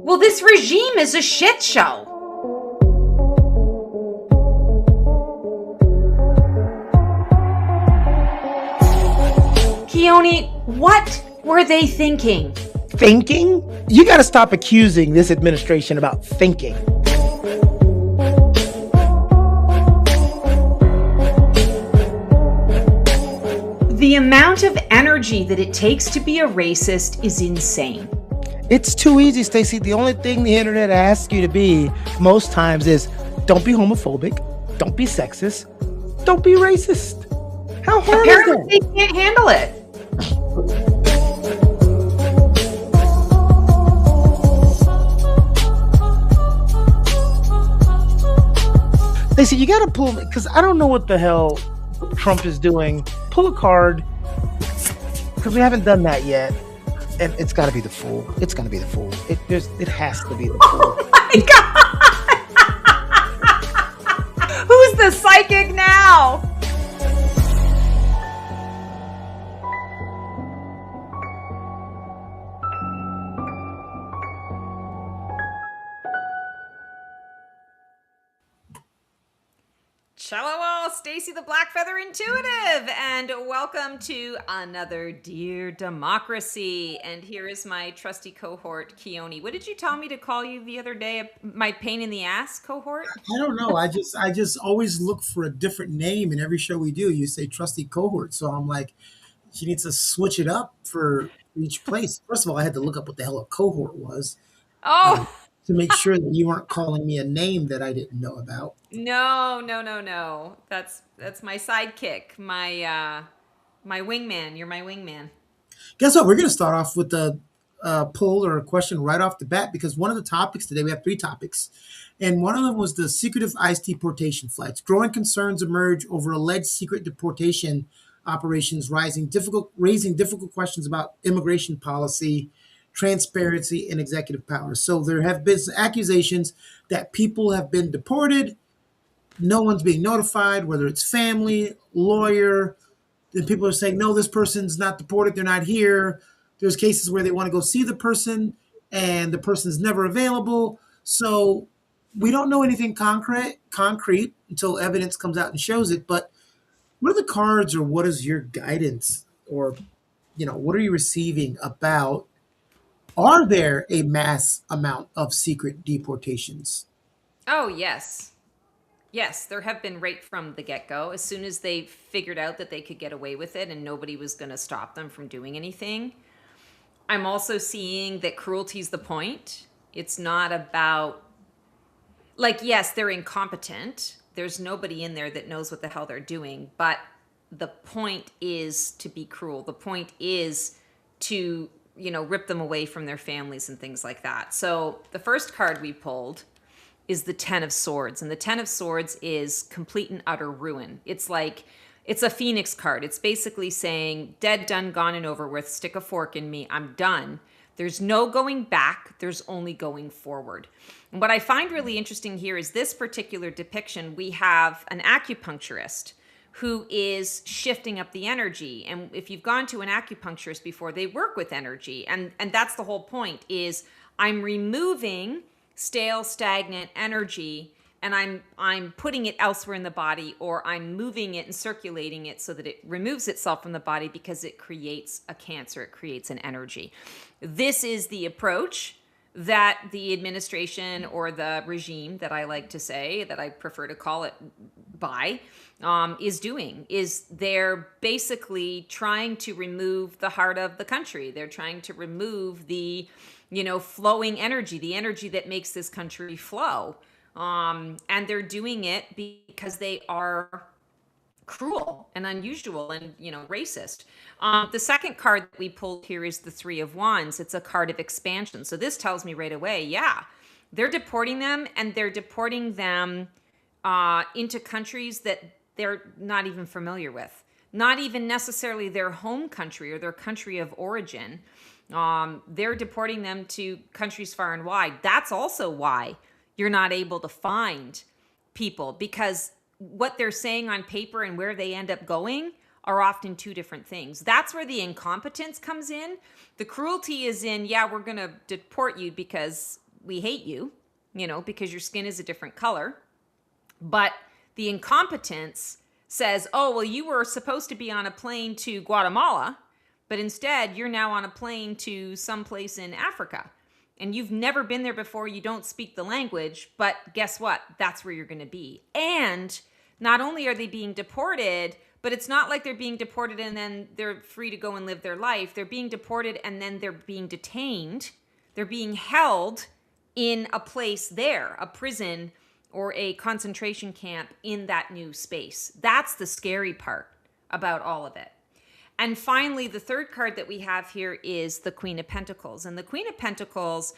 Well, this regime is a shit show. Keone, what were they thinking? Thinking? You got to stop accusing this administration about thinking. The amount of energy that it takes to be a racist is insane. It's too easy, Stacey. The only thing the internet asks you to be most times is don't be homophobic, don't be sexist, don't be racist. How hard is that? Apparently, they can't handle it. Stacey, you got to pull, because I don't know what the hell Trump is doing. Pull a card, because we haven't done that yet. And it's got to be the Fool. It's going to be the Fool. It has to be the Fool. Oh my God! Who's the psychic now? Hello, Stacey the Blackfeather Intuitive, and welcome to another Dear Democracy. And here is my trusty cohort, Keone. What did you tell me to call you the other day? My pain in the ass cohort? I don't know. I just always look for a different name in every show we do. You say trusty cohort, so I'm like, she needs to switch it up for each place. First of all, I had to look up what the hell a cohort was. Oh. To make sure that you weren't calling me a name that I didn't know about. No. That's my sidekick, my wingman. You're my wingman. Guess what? We're going to start off with a poll or a question right off the bat, because one of the topics today, we have 3 topics, and one of them was the secretive ICE deportation flights. Growing concerns emerge over alleged secret deportation operations, raising difficult questions about immigration policy, transparency, and executive power. So there have been accusations that people have been deported. No one's being notified, whether it's family, lawyer. Then people are saying, no, this person's not deported. They're not here. There's cases where they want to go see the person and the person's never available. So we don't know anything concrete until evidence comes out and shows it. But what are the cards, or what is your guidance, or, what are you receiving about, are there a mass amount of secret deportations? Oh, yes. Yes, there have been right from the get-go. As soon as they figured out that they could get away with it and nobody was going to stop them from doing anything. I'm also seeing that cruelty's the point. It's not about, yes, they're incompetent. There's nobody in there that knows what the hell they're doing. But the point is to be cruel. The point is to rip them away from their families and things like that. So the first card we pulled is the 10 of Swords. And the 10 of Swords is complete and utter ruin. It's a Phoenix card. It's basically saying, dead, done, gone, and over with. Stick a fork in me. I'm done. There's no going back. There's only going forward. And what I find really interesting here is this particular depiction. We have an acupuncturist who is shifting up the energy. And if you've gone to an acupuncturist before, they work with energy. And that's the whole point, is I'm removing stale, stagnant energy, and I'm putting it elsewhere in the body, or I'm moving it and circulating it so that it removes itself from the body, because it creates a cancer, it creates an energy. This is the approach that the administration, or the regime that I like to say, that I prefer to call it by, is doing. Is they're basically trying to remove the heart of the country. They're trying to remove the, flowing energy, the energy that makes this country flow. And they're doing it because they are cruel and unusual and, racist. The second card that we pulled here is the 3 of Wands. It's a card of expansion. So this tells me right away, yeah, they're deporting them, and they're deporting them into countries that they're not even familiar with, not even necessarily their home country or their country of origin. They're deporting them to countries far and wide. That's also why you're not able to find people, because what they're saying on paper and where they end up going are often two different things. That's where the incompetence comes in. The cruelty is in, yeah, we're going to deport you because we hate you, because your skin is a different color. But the incompetence says, oh, well, you were supposed to be on a plane to Guatemala, but instead you're now on a plane to someplace in Africa. And you've never been there before. You don't speak the language, but guess what? That's where you're going to be. And not only are they being deported, but it's not like they're being deported and then they're free to go and live their life. They're being deported and then they're being detained. They're being held in a place there, a prison or a concentration camp in that new space. That's the scary part about all of it. And finally, the third card that we have here is the Queen of Pentacles. And the Queen of Pentacles,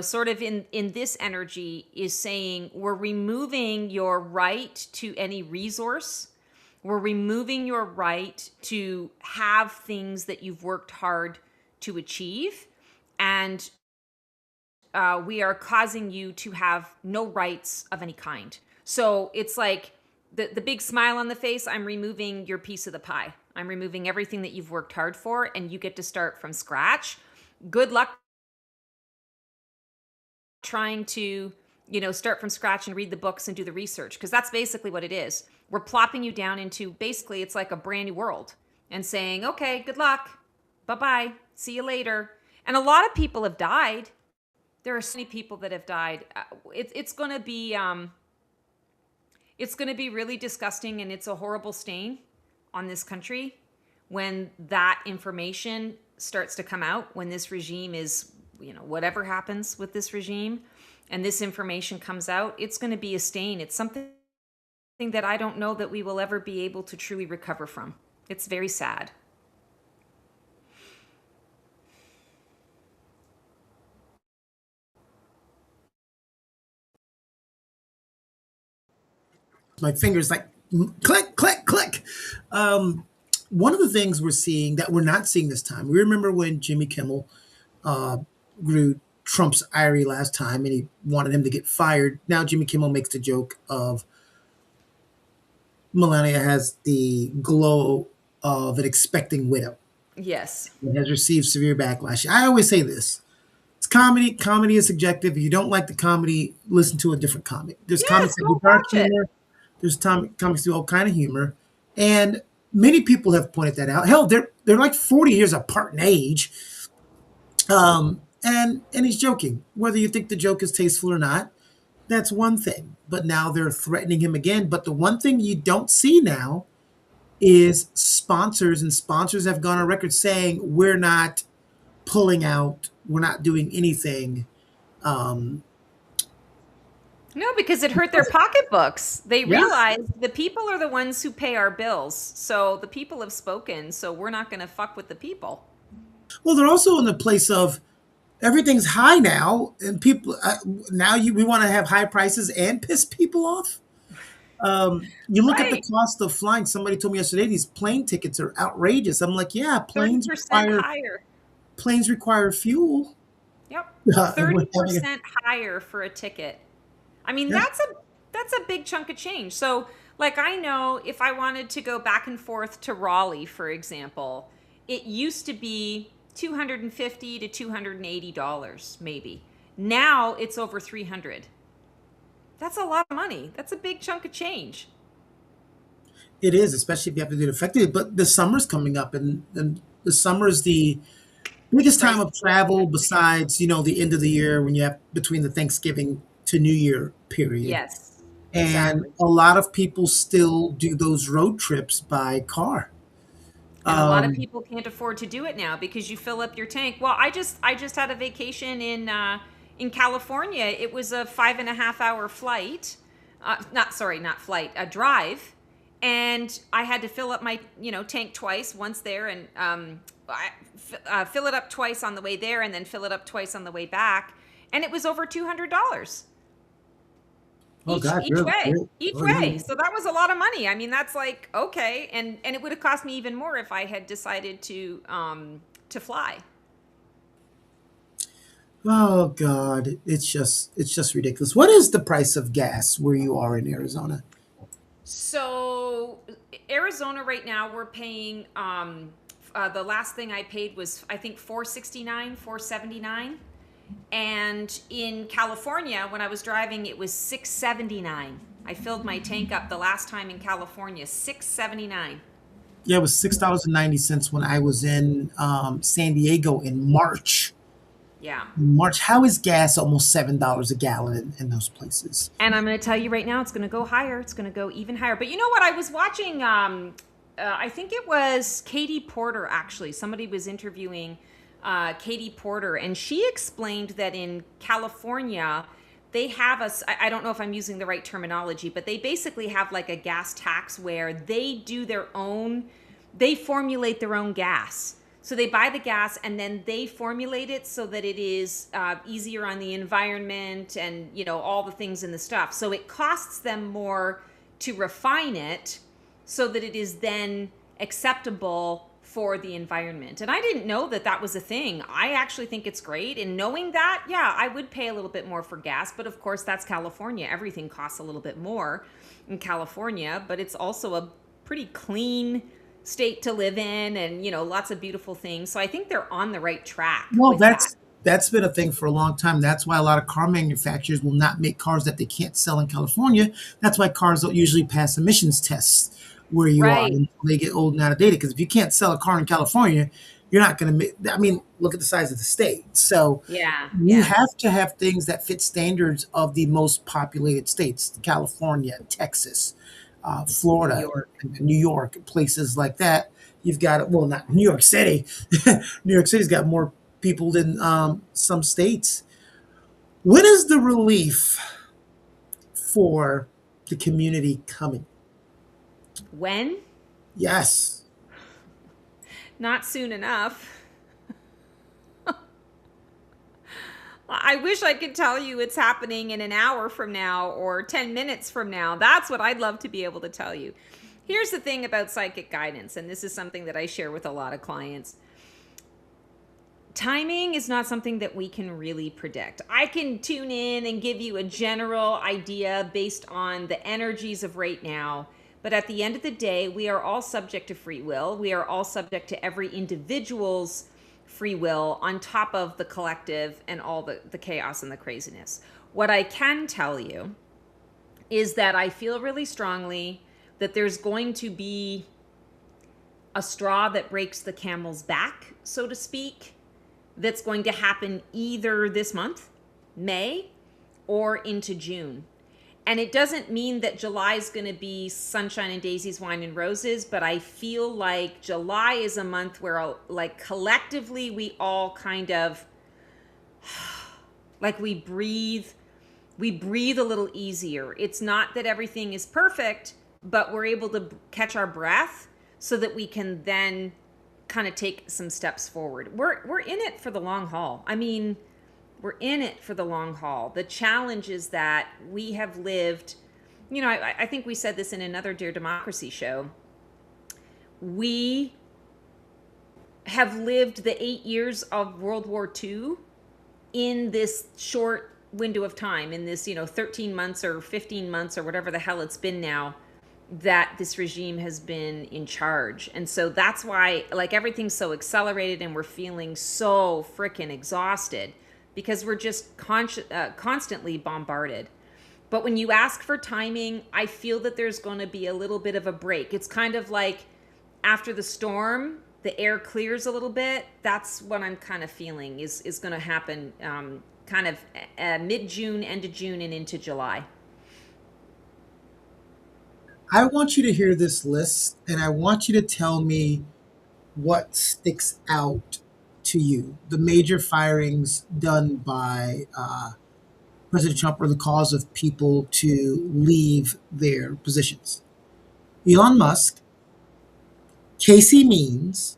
sort of in this energy is saying, we're removing your right to any resource. We're removing your right to have things that you've worked hard to achieve. And we are causing you to have no rights of any kind. So it's like the big smile on the face, I'm removing your piece of the pie. I'm removing everything that you've worked hard for, and you get to start from scratch. Good luck trying to, start from scratch and read the books and do the research, because that's basically what it is. We're plopping you down into, basically, it's like a brand new world and saying, okay, good luck. Bye-bye. See you later. And a lot of people have died. There are so many people that have died. It's going to be really disgusting, and it's a horrible stain on this country when that information starts to come out, when this regime is, whatever happens with this regime and this information comes out, it's going to be a stain. It's something that I don't know that we will ever be able to truly recover from. It's very sad. My fingers like click, click, click. One of the things we're seeing that we're not seeing this time, we remember when Jimmy Kimmel grew Trump's ire last time and he wanted him to get fired. Now Jimmy Kimmel makes the joke of Melania has the glow of an expecting widow. Yes. And has received severe backlash. I always say this. It's comedy. Comedy is subjective. If you don't like the comedy, listen to a different comic. There's comics that do dark humor. There's comics do all kind of humor. And many people have pointed that out. Hell, they're like 40 years apart in age. And he's joking. Whether you think the joke is tasteful or not, that's one thing. But now they're threatening him again. But the one thing you don't see now is sponsors, and sponsors have gone on record saying, we're not pulling out, we're not doing anything. No, because it hurt their pocketbooks. They realized the people are the ones who pay our bills. So the people have spoken, so we're not going to fuck with the people. Well, they're also in the place of everything's high now, and people we want to have high prices and piss people off. You look at the cost of flying. Somebody told me yesterday these plane tickets are outrageous. I'm like, yeah, planes require fuel. Yep, 30% higher for a ticket. I mean, that's a big chunk of change. So, like, I know if I wanted to go back and forth to Raleigh, for example, it used to be $250 to $280, maybe. Now it's over $300. That's a lot of money. That's a big chunk of change. It is, especially if you have to do it effectively. But the summer's coming up, and the summer is the biggest time of travel besides, the end of the year when you have between the Thanksgiving to New Year period. Yes. And a lot of people still do those road trips by car. And a lot of people can't afford to do it now because you fill up your tank. Well, I just had a vacation in California. It was a 5.5-hour flight. A drive. And I had to fill up my, tank twice, once there, and fill it up twice on the way there, and then fill it up twice on the way back. And it was over $200. Each way. So that was a lot of money. I mean, that's like, okay. And it would have cost me even more if I had decided to fly. Oh God. It's just ridiculous. What is the price of gas where you are in Arizona? So Arizona right now we're paying. The last thing I paid was I think 469, 479, and in California when I was driving it was 679. I filled my tank up the last time in California, 679. Yeah, it was $6.90 when I was in San Diego in March. Yeah. March. How is gas almost $7 a gallon in those places? And I'm going to tell you right now, it's going to go higher. It's going to go even higher. But you know what? I was watching, I think it was Katie Porter, actually. Somebody was interviewing Katie Porter, and she explained that in California, they have I don't know if I'm using the right terminology, but they basically have like a gas tax where they formulate their own gas. So they buy the gas and then they formulate it so that it is easier on the environment and, you know, all the things in the stuff. So it costs them more to refine it so that it is then acceptable for the environment. And I didn't know that that was a thing. I actually think it's great. And knowing that, yeah, I would pay a little bit more for gas. But of course, that's California. Everything costs a little bit more in California, but it's also a pretty clean state to live in, and you know, lots of beautiful things. So I think they're on the right track. Well, with that. that's been a thing for a long time. That's why a lot of car manufacturers will not make cars that they can't sell in California. That's why cars don't usually pass emissions tests where you are Right. until they get old and out of date. Because if you can't sell a car in California, you're not going to make. I mean, look at the size of the state. So Yeah. you Yeah. have to have things that fit standards of the most populated states: California, Texas, New Florida, York. New York, places like that. You've got, well, not New York City. New York City's got more people than some states. When is the relief for the community coming? When? Yes. Not soon enough. I wish I could tell you it's happening in an hour from now or 10 minutes from now. That's what I'd love to be able to tell you. Here's the thing about psychic guidance, and this is something that I share with a lot of clients. Timing is not something that we can really predict. I can tune in and give you a general idea based on the energies of right now. But at the end of the day, we are all subject to free will. We are all subject to every individual's free will on top of the collective and all the chaos and the craziness. What I can tell you is that I feel really strongly that there's going to be a straw that breaks the camel's back, so to speak, that's going to happen either this month, May, or into June. And it doesn't mean that July is going to be sunshine and daisies, wine and roses, but I feel like July is a month where, like, collectively we all kind of like we breathe a little easier. It's not that everything is perfect, but we're able to catch our breath so that we can then kind of take some steps forward. We're in it for the long haul. I mean, we're in it for the long haul. The challenge is that we have lived, you know, I think we said this in another Dear Democracy show. We have lived the 8 years of World War II in this short window of time, in this, you know, 13 months or 15 months or whatever the hell it's been now that this regime has been in charge. And so that's why, like, everything's so accelerated and we're feeling so freaking exhausted because we're just constantly bombarded. But when you ask for timing, I feel that there's going to be a little bit of a break. It's kind of like after the storm, the air clears a little bit. That's what I'm kind of feeling is going to happen kind of mid-June, end of June, and into July. I want you to hear this list and I want you to tell me what sticks out to you. The major firings done by President Trump were the cause of people to leave their positions: Elon Musk, Casey Means,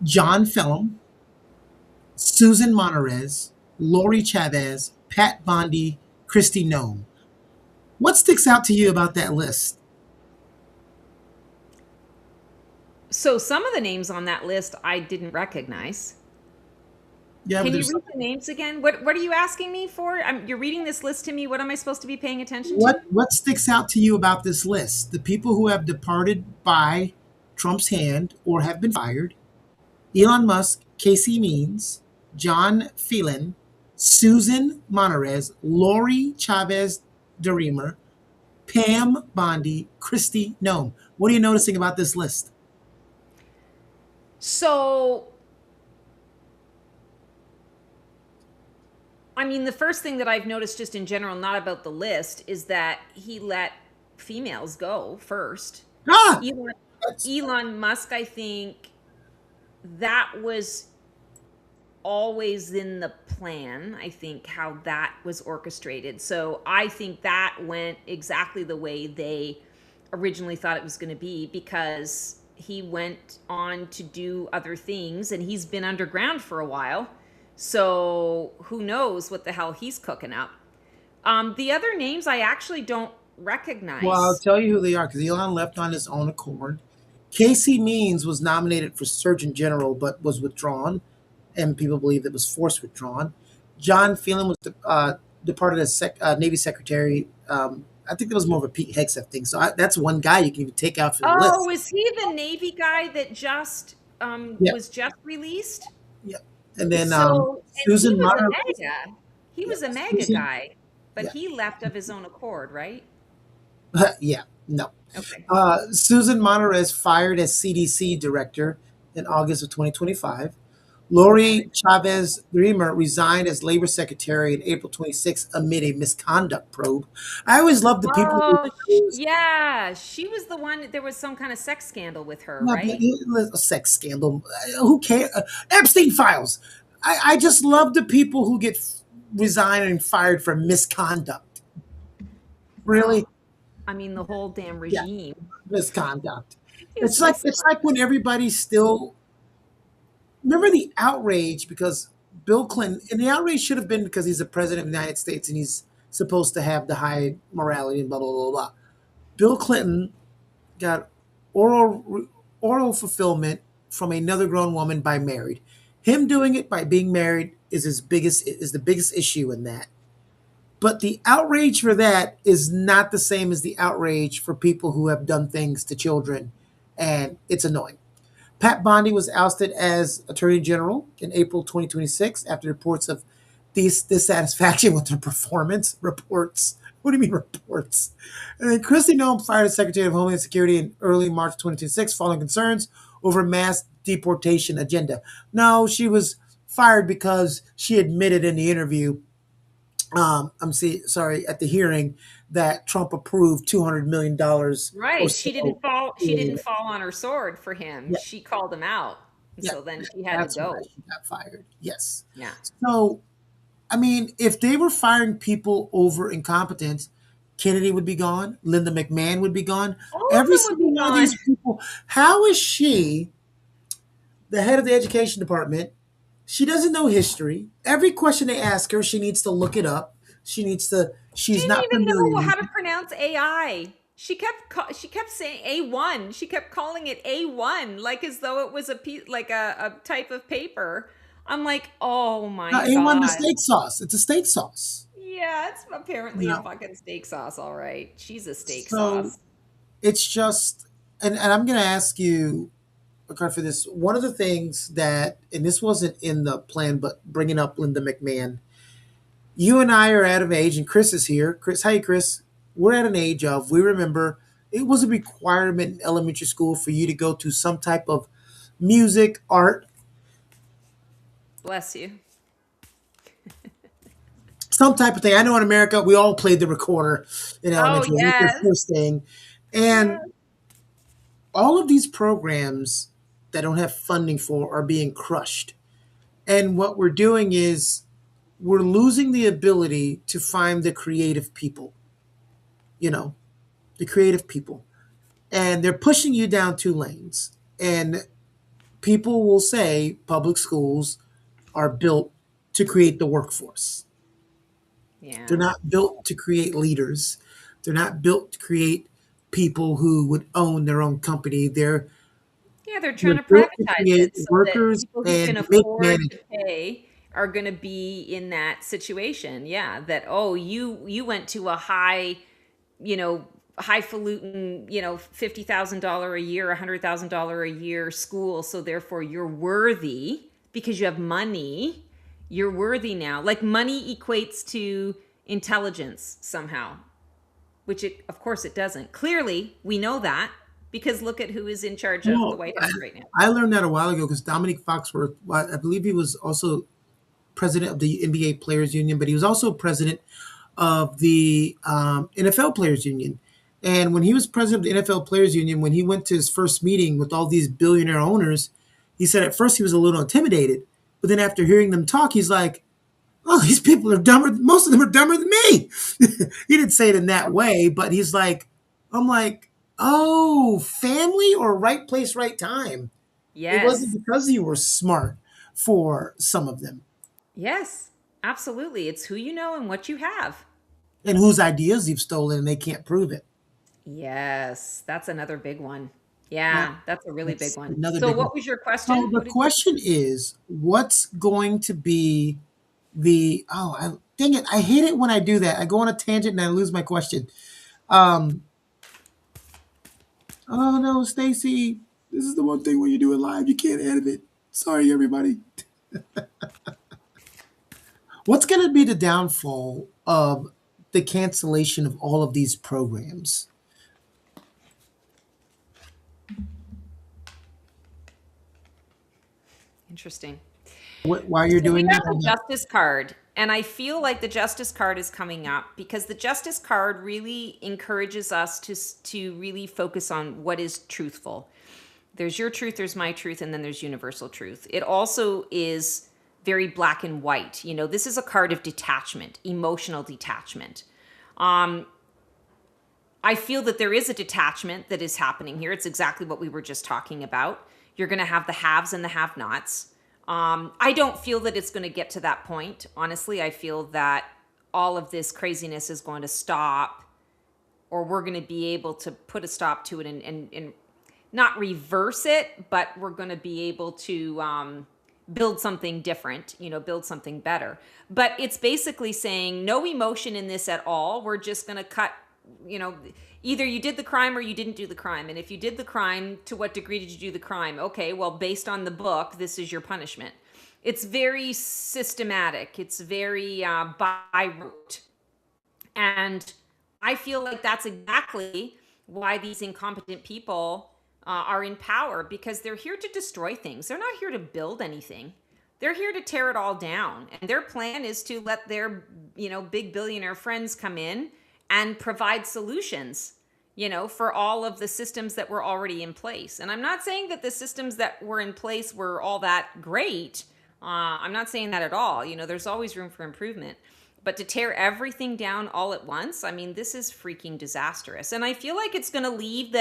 John Phelan, Susan Monterez, Lori Chavez, Pat Bondi, Christy Nome. What sticks out to you about that list? So some of the names on that list I didn't recognize. Yeah, but Can you there's read the names again? What are you asking me for? You're reading this list to me. What am I supposed to be paying attention to? what sticks out to you about this list? The people who have departed by Trump's hand or have been fired: Elon Musk, Casey Means, John Phelan, Susan Monterez, Lori Chavez DeRemer, Pam Bondi, Christy Nome. What are you noticing about this list? So, I mean, the first thing that I've noticed just in general, not about the list, is that he let females go first. Ah, Elon, that's, Elon Musk, I think that was always in the plan. I think how that was orchestrated. So I think that went exactly the way they originally thought it was going to be, because he went on to do other things and he's been underground for a while. So who knows what the hell he's cooking up. The other names I actually don't well, I'll recognize. tell you who they are because Elon left on his own accord. Casey Means was nominated for Surgeon General but was withdrawn, and people believe it was forced withdrawn. John Phelan was departed as Navy Secretary. I think that was more of a Pete Hegseth thing. So that's one guy you can even take out from the Oh, list. is he the Navy guy that just Yeah, was just released? yeah. And then So, and he Susan was a Monterey. mega. He Yeah, was a mega Susan. guy, but Yeah, he left of his own accord, right? yeah. No. Okay. Susan Monterez fired as CDC director in August of 2025. Lori Chavez Dreamer resigned as labor secretary in April 26 amid a misconduct probe. I always love the people who Oh, yeah. She was the one. There was some kind of sex scandal with her, yeah, but right? a sex scandal. Who cares? Epstein files. I just love the people who get resigned and fired for misconduct. Well, Really? I mean, the whole damn Yeah, regime misconduct. is It's like when misconduct. everybody's still remember the outrage because Bill Clinton, and the outrage should have been because he's the president of the United States and he's supposed to have the high morality and blah blah blah blah. Bill Clinton got oral fulfillment from another grown woman by married. Him doing it by being married is the biggest issue in that. But the outrage for that is not the same as the outrage for people who have done things to children, and it's annoying. Pat Bondi was ousted as Attorney General in April 2026 after reports of dissatisfaction with her performance. Reports. What do you mean reports? And then Christy Noem fired as Secretary of Homeland Security in early March 2026 following concerns over mass deportation agenda. No, she was fired because she admitted in the interview, sorry, at the hearing that Trump approved $200 million or Right. She so. didn't fall. She didn't fall on her sword for him. Yeah, She called him out, and yeah, so then she had to that's why go. she got fired. Yes. Yeah. So, I mean, if they were firing people over incompetence, Kennedy would be gone, Linda McMahon would be gone, All of every them would be single one of gone. these people. How is she the head of the education department? She doesn't know history. Every question they ask her, she needs to look it up. She She's didn't not even know familiar. how to pronounce AI. She kept saying A1. She kept calling it A1 like as though it was like a type of paper. I'm like, "Oh my A1 the god." steak sauce. It's a steak sauce. Yeah, it's You apparently a know. fucking steak sauce, all right. She's a steak So sauce. it's just and I'm gonna ask you okay, for this. One of the things that, and this wasn't in the plan, but bringing up Linda McMahon, you and I are at an age, and Chris is here. Chris, hi, Chris. We're at an age of, we remember it was a requirement in elementary school for you to go to some type of music, art, Bless you. some type of thing. I know in America, we all played the recorder in Oh, elementary. It was your yes. first thing. And Yes. all of these programs that don't have funding for are being crushed. And what we're doing is we're losing the ability to find the creative people, you know, the creative people. And they're pushing you down two lanes. And people will say public schools are built to create the workforce. They're Yeah. not built to create leaders. They're not built to create people who would own their own company. Yeah, they're They're trying to built to privatize create it so that workers people who and can make afford management. to pay are going to be in that situation. Yeah, that, oh, you went to a high, highfalutin, $50,000 a year, $100,000 a year school, so therefore you're worthy because you have money. You're worthy now. Like, money equates to intelligence somehow, which of course it doesn't. Clearly, we know that because look at who is in charge of the Well, White House right now. I learned that a while ago because Dominic Foxworth, I believe he was also president of the NBA Players Union, but he was also president of the NFL Players Union. And when he was president of the NFL Players Union, when he went to his first meeting with all these billionaire owners, he said at first he was a little intimidated, but then after hearing them talk, he's like, "Oh, these people are dumber. Most of them are dumber than me." He didn't say it in that way, but he's like, I'm like, oh, family or right place, right time. It wasn't Yes. because you were smart for some of them Yes. Absolutely. It's who you know and what you have. and whose ideas you've stolen and they can't prove it. Yes. That's another big one. Yeah, Yeah, that's a really big that's one. another So big one. what was your So question? the What did you question is, what's going to be dang it, I hate it when I do that. I go on a tangent and I lose my question. Um, oh no, Stacy, this is the one thing when you do it live, you can't edit it. Sorry, everybody. What's going to be the downfall of the cancellation of all of these programs? Interesting. Why you're So we doing have that? the justice card, and I feel like the justice card is coming up because the justice card really encourages us to really focus on what is truthful. There's your truth, there's my truth, and then there's universal truth. It also is very black and white. This is a card of detachment, emotional detachment. I feel that there is a detachment that is happening here. It's exactly what we were just talking about. You're going to have the haves and the have-nots. I don't feel that it's going to get to that point. Honestly, I feel that all of this craziness is going to stop, or we're going to be able to put a stop to it and not reverse it, but we're going to be able to build something different, build something better. But it's basically saying no emotion in this at all. We're just going to cut, either you did the crime or you didn't do the crime. And if you did the crime, to what degree did you do the crime? Okay, well, based on the book, this is your punishment. It's very systematic. It's very by rote. And I feel like that's exactly why these incompetent people are in power, because they're here to destroy things. They're not here to build anything. They're here to tear it all down. And their plan is to let their, big billionaire friends come in and provide solutions, for all of the systems that were already in place. And I'm not saying that the systems that were in place were all that great. I'm not saying that at all. There's always room for improvement. But to tear everything down all at once, I mean, this is freaking disastrous. And I feel like it's going to leave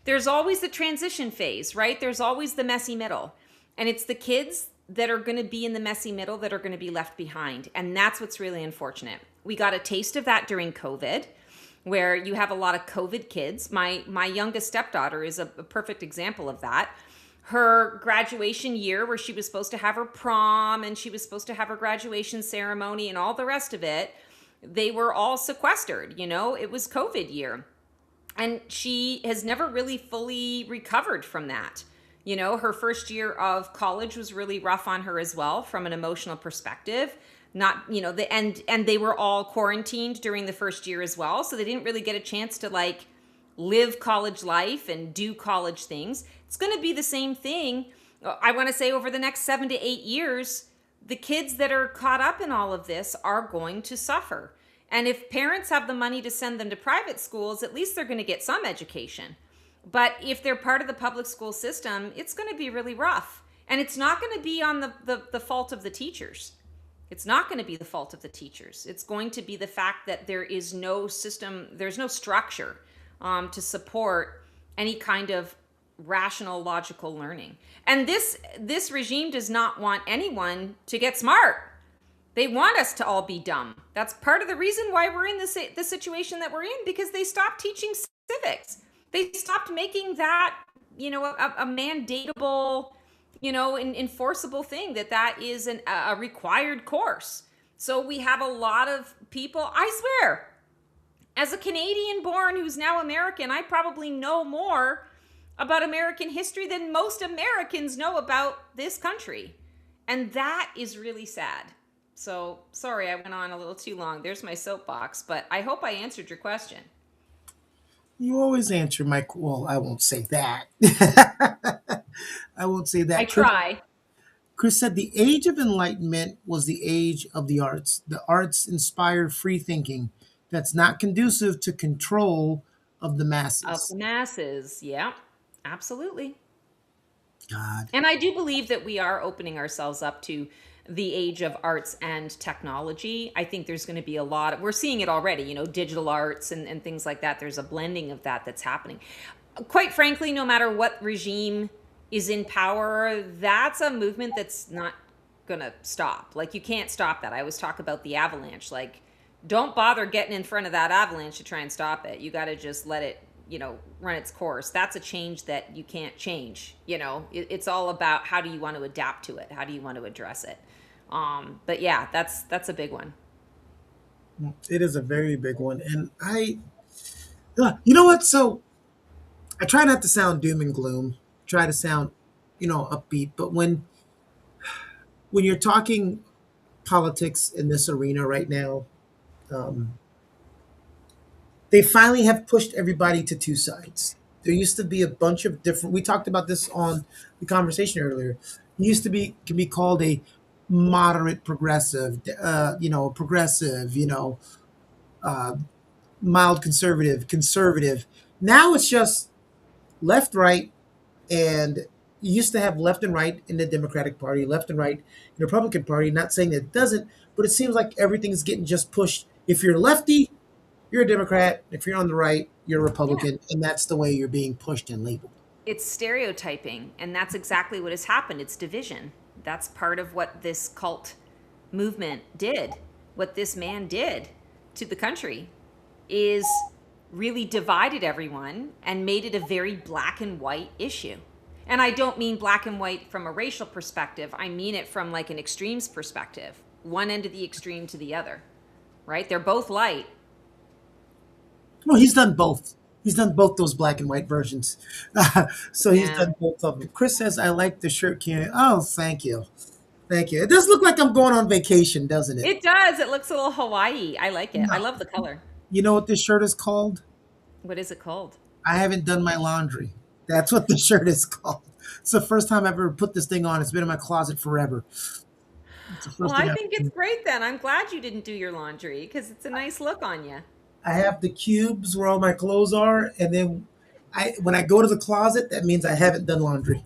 there's always the transition phase, right? There's always the messy middle. And it's the kids that are going to be in the messy middle that are going to be left behind. And that's what's really unfortunate. We got a taste of that during COVID, where you have a lot of COVID kids. My youngest stepdaughter is a perfect example of that. Her graduation year, where she was supposed to have her prom and she was supposed to have her graduation ceremony and all the rest of it, they were all sequestered. It was COVID year. And she has never really fully recovered from that. Her first year of college was really rough on her as well from an emotional perspective. Not, and they were all quarantined during the first year as well. So they didn't really get a chance to live college life and do college things. It's going to be the same thing. I want to say over the next 7 to 8 years, the kids that are caught up in all of this are going to suffer. And if parents have the money to send them to private schools, at least they're going to get some education. But if they're part of the public school system, it's going to be really rough. And it's not going to be on the fault of the teachers. It's not going to be the fault of the teachers. It's going to be the fact that there is no system, there's no structure to support any kind of rational, logical learning. And this regime does not want anyone to get smart. They want us to all be dumb. That's part of the reason why we're in the situation that we're in, because they stopped teaching civics. They stopped making that, a mandatable an enforceable thing, that is a required course. So we have a lot of people, I swear, as a Canadian born who's now American, I probably know more about American history than most Americans know about this country. And that is really sad. So sorry, I went on a little too long. There's my soapbox, but I hope I answered your question. You always answer my. Well, I won't say that. I won't say I that. try. Chris said the age of enlightenment was the age of the arts. The arts inspired free thinking that's not conducive to control of the Of the masses. masses. Yeah, absolutely. God. And I do believe that we are opening ourselves up to the age of arts and technology. I think there's going to be we're seeing it already, digital arts and things like that. There's a blending of that's happening. Quite frankly, no matter what regime is in power, that's a movement that's not going to stop. Like, you can't stop that. I always talk about the avalanche. Like, don't bother getting in front of that avalanche to try and stop it. You got to just let it, run its course. That's a change that you can't change. It's all about how do you want to adapt to it? How do you want to address it? But yeah, that's a big one. It is a very big one. And you know what? So I try not to sound doom and gloom, try to sound, upbeat. But when you're talking politics in this arena right now, um, they finally have pushed everybody to two sides. There used to be a bunch of different. We talked about this on the conversation earlier. It used to be can be called a moderate progressive, progressive, uh, mild conservative, conservative. Now it's just left, right, and you used to have left and right in the Democratic Party, left and right in the Republican Party. Not saying that it doesn't, but it seems like everything's getting just pushed. If you're lefty, you're a Democrat. If you're on the right, you're a Yeah. Republican, and that's the way you're being pushed and labeled. It's stereotyping, and that's exactly what has happened. It's division. That's part of what this cult movement did. What this man did to the country is really divided everyone and made it a very black and white issue. And I don't mean black and white from a racial perspective. I mean it from like an extremes perspective, one end of the extreme to the other, right? They're both light. Well, he's done both. He's done both those black and white versions. So he's Yeah. done both of them. Chris says, I like the shirt, Ken. Oh, thank you. Thank you. It does look like I'm going on vacation, doesn't it? It does. It looks a little Hawaii. I like it. I No. love the color. You know what this shirt is called? What is it called? I haven't done my laundry. That's what the shirt is called. It's the first time I've ever put this thing on. It's been in my closet forever. It's the Well, first thing I I've think it's great then. I'm glad you didn't do your laundry because it's a nice look on you. I have the cubes where all my clothes are, and then when I go to the closet, that means I haven't done laundry.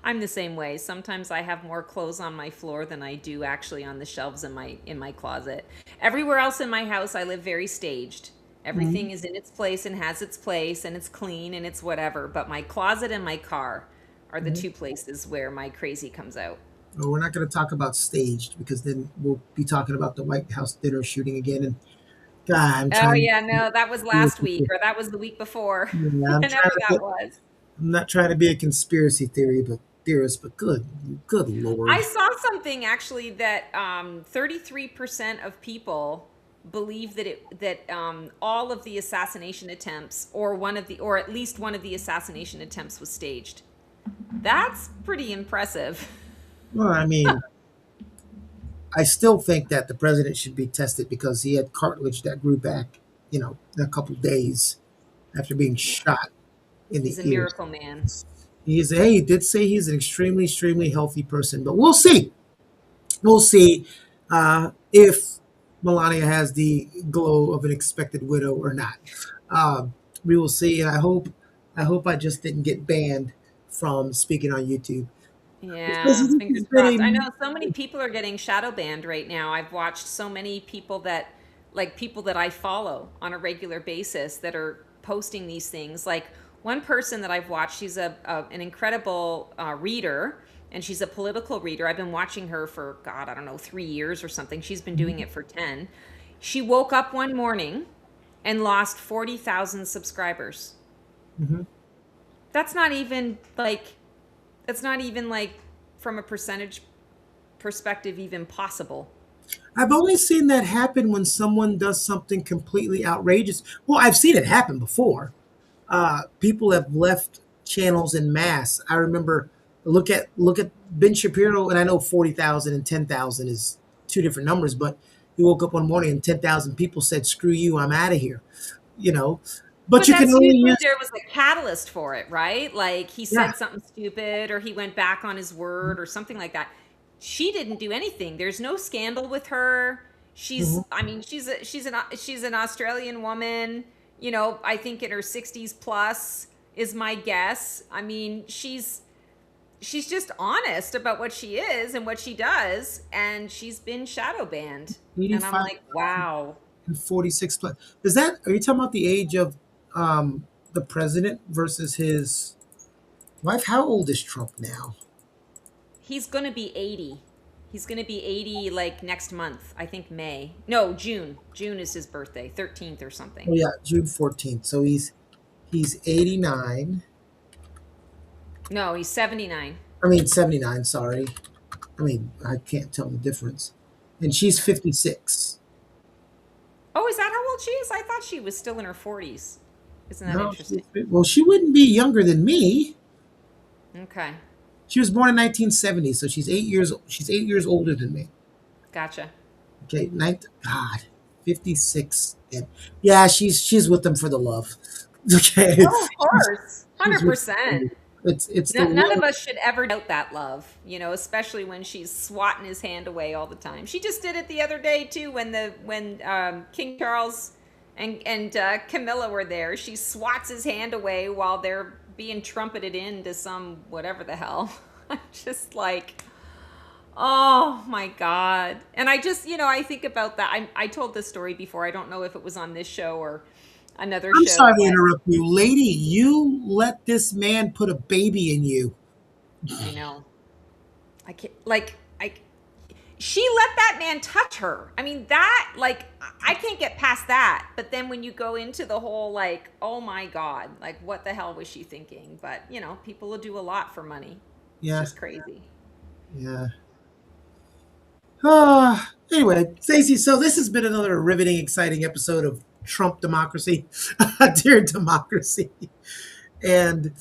I'm the same way. Sometimes I have more clothes on my floor than I do actually on the shelves in my closet. Everywhere else in my house, I live very staged. Everything Mhm. is in its place and has its place and it's clean and it's whatever. But my closet and my car are the Mhm. two places where my crazy comes out. Well, we're not going to talk about staged because then we'll be talking about the White House dinner shooting again. And God, I'm Oh trying. yeah, no, that was last week or that was the week before. Yeah, Whenever that was. I'm not trying to be a conspiracy theorist, but good I lord. saw something actually that 33% of people believe that all of the assassination attempts, or at least one of the assassination attempts, was staged. That's pretty impressive. Well, I mean, I still think that the president should be tested because he had cartilage that grew back, in a couple days after being shot in the He's a ears. miracle man. He did say he's an extremely, extremely healthy person, but we'll see. We'll see if Melania has the glow of an expected widow or not. We will see, and I hope I just didn't get banned from speaking on YouTube. This Yeah, fingers has crossed. I been know so many people are getting shadow banned right now. I've watched so many people that I follow on a regular basis that are posting these things. Like one person that I've watched, she's an incredible reader, and she's a political reader. I've been watching her for, God, I don't know, 3 years or something. She's been doing it for 10. She woke up one morning and lost 40,000 subscribers. a. That's not even like that's not even like from a percentage perspective even possible. I've only seen that happen when someone does something completely outrageous. Well, I've seen it happen before. People have left channels in mass. I remember look at Ben Shapiro, and I know 40,000 and 10,000 is two different numbers, but he woke up one morning and 10,000 people said, "Screw you, I'm out of here." You know, but But you can that's only usually use there was a catalyst for it, right? Like he yeah. said something stupid or he went back on his word or something like that. She didn't do anything. There's no scandal with her. Mhm. I mean, she's an Australian woman, you know, I think in her 60s plus is my guess. I mean, she's just honest about what she is and what she does, and she's been shadow banned. And I'm 85 like, wow. and 46 plus. Is that, are you talking about the age of the president versus his wife? How old is Trump now? He's going to be 80. He's going to be 80 like next month. I think May. No, June. June is his birthday, 13th or Oh something. yeah, June 14th. So he's 89. No, he's 79. I mean 79, sorry. I mean, I can't tell the difference. And she's 56. Oh, is that how old she is? I thought she was still in her 40s. Isn't that No, interesting? well, she wouldn't be younger than me. Okay. She was born in 1970, so she's 8 years older than me. Gotcha. Okay, God, 56. And yeah, she's with them for the love. Okay. Oh, of course. She's with 100%. it's the None real of us should ever doubt that love, you know, especially when she's swatting his hand away all the time. She just did it the other day too when King Charles and Camilla were there. She swats his hand away while they're being trumpeted into some whatever the hell. I'm just like, oh my god. And I just, you know, I think about that. I told this story before. I don't know if it was on this show or another I'm show, sorry to but interrupt you, lady. You let this man put a baby in you. I know. I can't like I she let that man touch her. I mean, that, like, I can't get past that. But then when you go into the whole, like, oh my God, like, what the hell was she thinking? But, you know, people will do a lot for money. It's Yeah, just crazy. yeah. Anyway, Stacey, so this has been another riveting, exciting episode of Trump Democracy, Dear Democracy. And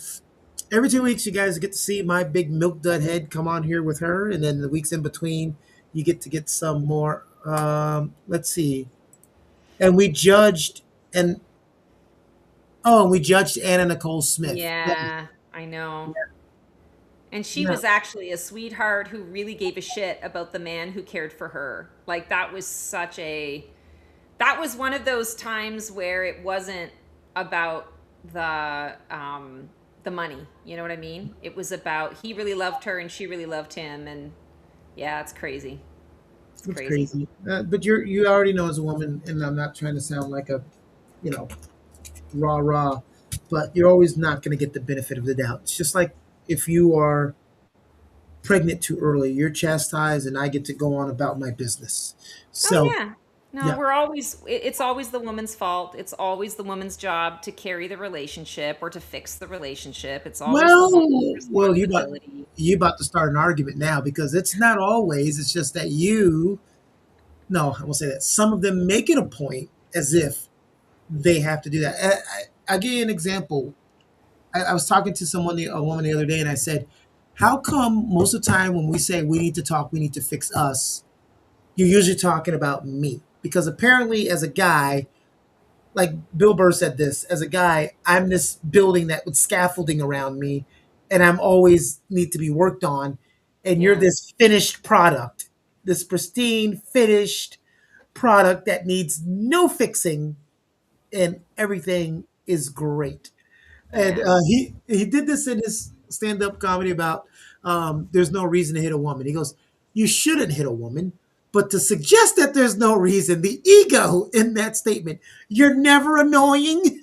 every 2 weeks, you guys get to see my big milk dud head come on here with her. And then the weeks in between, you get some more. Let's see. And we judged, and we judged Anna Nicole Smith. Yeah, I know. And she Yeah. was actually a sweetheart who really gave a shit about the man who cared for her. Like, that was one of those times where it wasn't about the money. You know what I mean? It was about he really loved her and she really loved him, and yeah, it's crazy. It's It's crazy. crazy. But you already know as a woman, and I'm not trying to sound like a, you know, rah rah, but you're always not going to get the benefit of the doubt. It's just like if you are pregnant too early, you're chastised, and I get to go on about my business. Oh So yeah. No, yeah. we're always it's always the woman's fault. It's always the woman's job to carry the relationship or to fix the relationship. It's always the Well, woman's well, responsibility. you about to start an argument now because it's not always. It's just that you. No, I won't say that. Some of them make it a point as if they have to do that. I'll give you an example. I was talking to a woman the other day, and I said, "How come most of the time when we say we need to talk, we need to fix us, you're usually talking about me?" Because apparently, as a guy, like Bill Burr said this, as a guy, I'm this building that with scaffolding around me, and I'm always need to be worked on, and you're Yeah. this finished product, this pristine, finished product that needs no fixing, and everything is great. And Yeah. he did this in his stand up comedy about there's no reason to hit a woman. He goes, you shouldn't hit a woman, but to suggest that there's no reason, the ego in that statement, you're never annoying,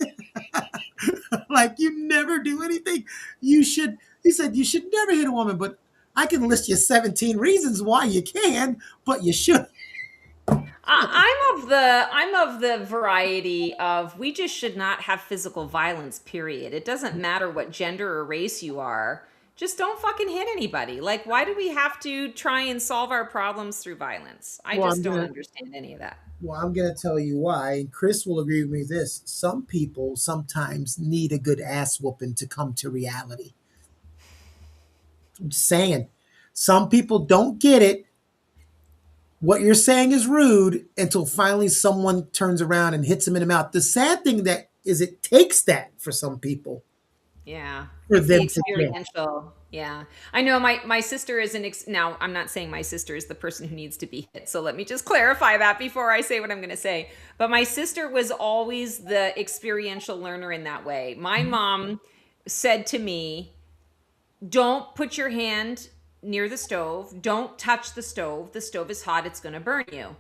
like you never do anything. You should. He said you should never hit a woman, but I can list you 17 reasons why you can, but you should. I'm of the variety of we just should not have physical violence, period. It doesn't matter what gender or race you are. Just don't fucking hit anybody. Like, why do we have to try and solve our problems through violence? I Well, just I'm don't gonna understand any of that. well, I'm gonna tell you why, and Chris will agree with me. This some people sometimes need a good ass whooping to come to reality. I'm just saying, some people don't get it. What you're saying is rude until finally someone turns around and hits them in the mouth. The sad thing that is, it takes that for some people Yeah. for It's the them to get. experiential. Yeah. I know my sister is now I'm not saying my sister is the person who needs to be hit. So let me just clarify that before I say what I'm going to say. But my sister was always the experiential learner in that way. My mom said to me, "Don't put your hand near the stove. Don't touch the stove. The stove is hot. It's going to burn you."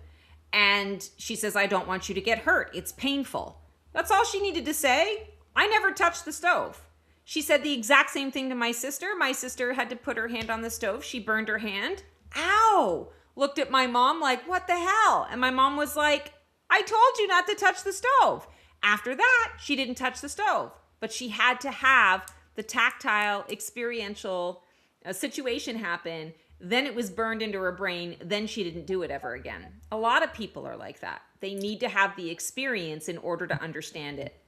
And she says, "I don't want you to get hurt. It's painful." That's all she needed to say. I never touched the stove. She said the exact same thing to my sister. My sister had to put her hand on the stove. She burned her hand. Ow! Looked at my mom like, "What the hell?" And my mom was like, "I told you not to touch the stove." After that, she didn't touch the stove. But she had to have the tactile, experiential situation happen. Then it was burned into her brain. Then she didn't do it ever again. A lot of people are like that. They need to have the experience in order to understand it.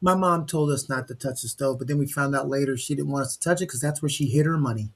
My mom told us not to touch the stove, but then we found out later she didn't want us to touch it because that's where she hid her money.